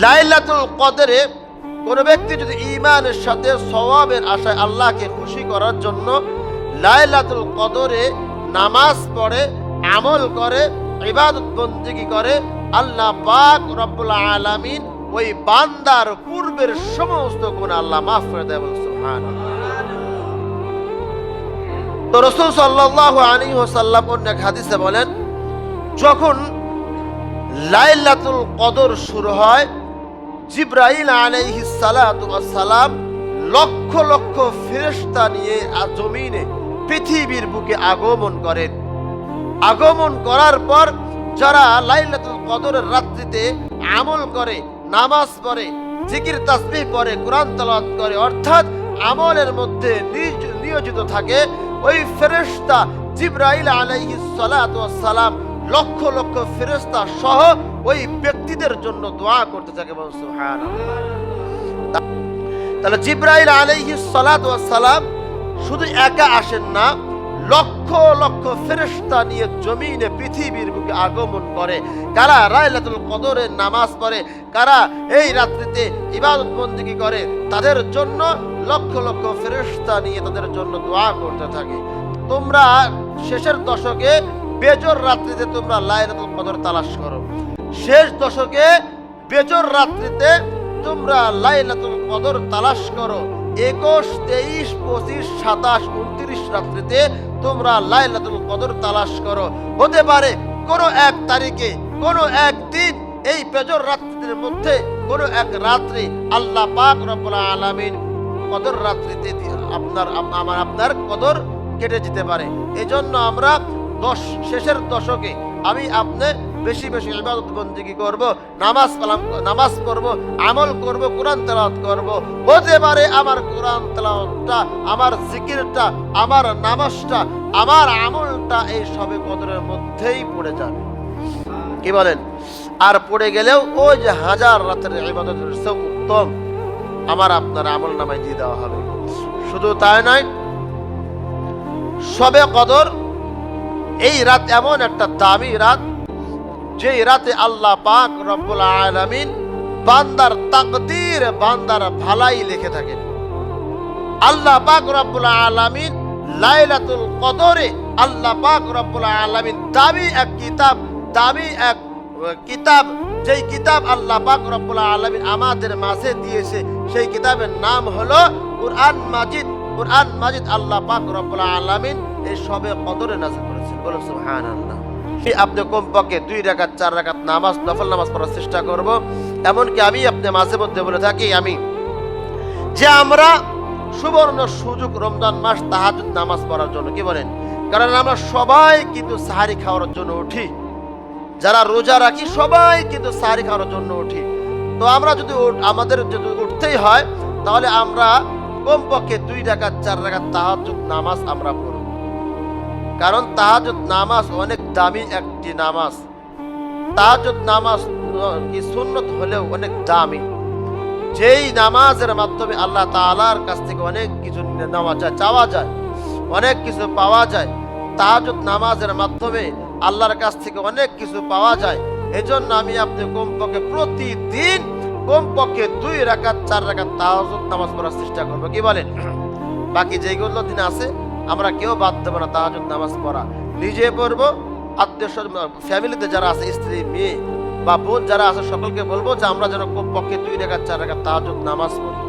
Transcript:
লাইলাতুল কদরে কোন ব্যক্তি যদি ঈমানের সাথে সওয়াবের আশায় আল্লাহকে খুশি করার জন্য লাইলাতুল কদরে নামাজ পড়ে, আমল করে, ইবাদত বন্দেগী করে, আল্লাহ পাক রব্বুল আলামিন ওই বান্দার পূর্বের সমস্ত গুনাহ আল্লাহ মাফ করে দেয়। সুবহানাল্লাহ। তো রাসূল সাল্লাল্লাহু আলাইহি ওয়াসাল্লাম অন্য এক হাদিসে বলেন, যখন লাইলাতুল কদর শুরু হয়, জিবরাইল আলাইহিস সালাতু ওয়াস সালাম লক্ষ লক্ষ ফেরেশতা নিয়ে জমিনে পৃথিবীর বুকে আগমন করেন। আগমন করার পর যারা লাইলাতুল কদরের রাত্রিতে আমল করে, নামাজ পড়ে, জিকির তাসবিহ করে, কোরআন তেলাওয়াত করে, অর্থাৎ আমলের মধ্যে নিয়োজিত থাকে, ওই ফেরেশতা জিবরাইল আলাইহিস সালাতু ওয়াস সালাম লক্ষ লক্ষ ফেরেশতা সহ ওই ব্যক্তিদের জন্য দোয়া করতে থাকে। সুবহানাল্লাহ। তাহলে জিবরাইল আলাইহিস সালাতু ওয়াস সালাম শুধু একা আসেন না, লক্ষ লক্ষ ফেরেশতা নিয়ে জমিনে পৃথিবীর বুকে আগমন করে। কারা লাইলাতুল কদরে নামাজ পড়ে, কারা এই রাত্রিতে ইবাদত বন্দেগী করে, তাদের জন্য লক্ষ লক্ষ ফেরেশতা নিয়ে তাদের জন্য দোয়া করতে থাকে। তোমরা শেষের দশকে বেজর রাত্রিতে তোমরা লাইলাতুল কদর তালাশ করো। শেষ দশকে বেজর রাত্রিতে তোমরা লাইলাতুল কদর তালাশ করো। 21, 23, 25, 27, 29 রাত্রিতে তোমরা লাইলাতুল কদর তালাশ করো। হতে পারে কোনো এক তারিখে, কোনো একদিন এই বেজর রাত্রির মধ্যে কোনো এক রাত্রি আল্লাহ পাক রব্বুল আলামিন কদর রাত্রিতে আপনার কদর কেটে যেতে পারে। এজন্য আমরা শেষের দশকে আমি আপনি বেশি বেশি ইবাদত বন্দেগী করব, নামাজ পড়ব, আমল করব, কোরআন তেলাওয়াত করব। হতে পারে আমার কোরআন তেলাওয়াতটা, আমার জিকিরটা, আমার নামাজটা, আমার আমলটা এই সবে কদরের মধ্যেই পড়ে যাবে। কি বলেন? আর পড়ে গেলেও ওই যে হাজার রাতের ইবাদতের চেয়ে উত্তম আমার আপনার আমল নামায় দিয়ে দেওয়া হবে। শুধু তাই নয়, সবে কদর এই রাত এমন একটা দামি রাত, যেই রাতে আল্লাহ পাক রব্বুল আলামিন বান্দার তাকদীর, বান্দার ভালাই লিখে থাকেন। আল্লাহ পাক রব্বুল আলামিন লাইলাতুল কদরে আল্লাহ পাক রব্বুল আলামিন দামি এক কিতাব, যেই কিতাব আল্লাহ পাক রব্বুল আলামিন আমাদের মাঝে দিয়েছে, সেই কিতাবের নাম হলো কুরআন মাজিদ। কুরআন মাজিদ আল্লাহ পাক রব্বুল আলামিন এই সবে কদরে নাযিল করেছেন। বলুন সুবহানাল্লাহ। আপনি কমপক্ষে 2 রাকাত 4 রাকাত নামাজ, নফল নামাজ পড়ার চেষ্টা করব। এমনকি আমি আপনি মাঝে মধ্যে বলে থাকি যে আমরা সুবর্ণ সুযোগ রমজান মাস তাহাজ্জুদ নামাজ পড়ার জন্য। কি বলেন? কারণ আমরা সবাই কিন্তু সাহারি খাওয়ার জন্য উঠি, যারা রোজা রাখি সবাই কিন্তু সাহারি খাওয়ার জন্য উঠি। তো আমরা যদি আমাদের যদি উঠতেই হয়, তাহলে আমরা কমপক্ষে 2 রাকাত 4 রাকাত তাহাজ্জুদ নামাজ আমরা পড়ব। কারণ তাহাজ্জুদ নামাজ অনেক দামি একটি নামাজ। তাহাজ্জুদ নামাজ কি সুন্নত হলেও অনেক দামি, যেই নামাজের মাধ্যমে আল্লাহ তাআলার কাছ থেকে অনেক কিছু নেওয়া যায়, চাওয়া যায়, অনেক কিছু পাওয়া যায়। তাহাজ্জুদ নামাজের মাধ্যমে আল্লাহর কাছ থেকে অনেক কিছু পাওয়া যায়। এজন্য আমি আপনি কমপক্ষে প্রতিদিন কমপক্ষে 2 রাকাত 4 রাকাত তাহাজ্জুদ নামাজ পড়ার চেষ্টা করবো। কি বলেন? বাকি যেগুলো দিন আছে আমরা কেউ বাদ দেবো না তাহাজ্জুদ নামাজ পড়া। নিজে পড়বো, আত্মীয় স্বজন ফ্যামিলিতে যারা আছে, স্ত্রী, মেয়ে বা বোন যারা আছে, সকলকে বলবো যে আমরা যেন কমপক্ষে 2 রাকাত 4 রাকাত তাহাজ্জুদ নামাজ পড়ি।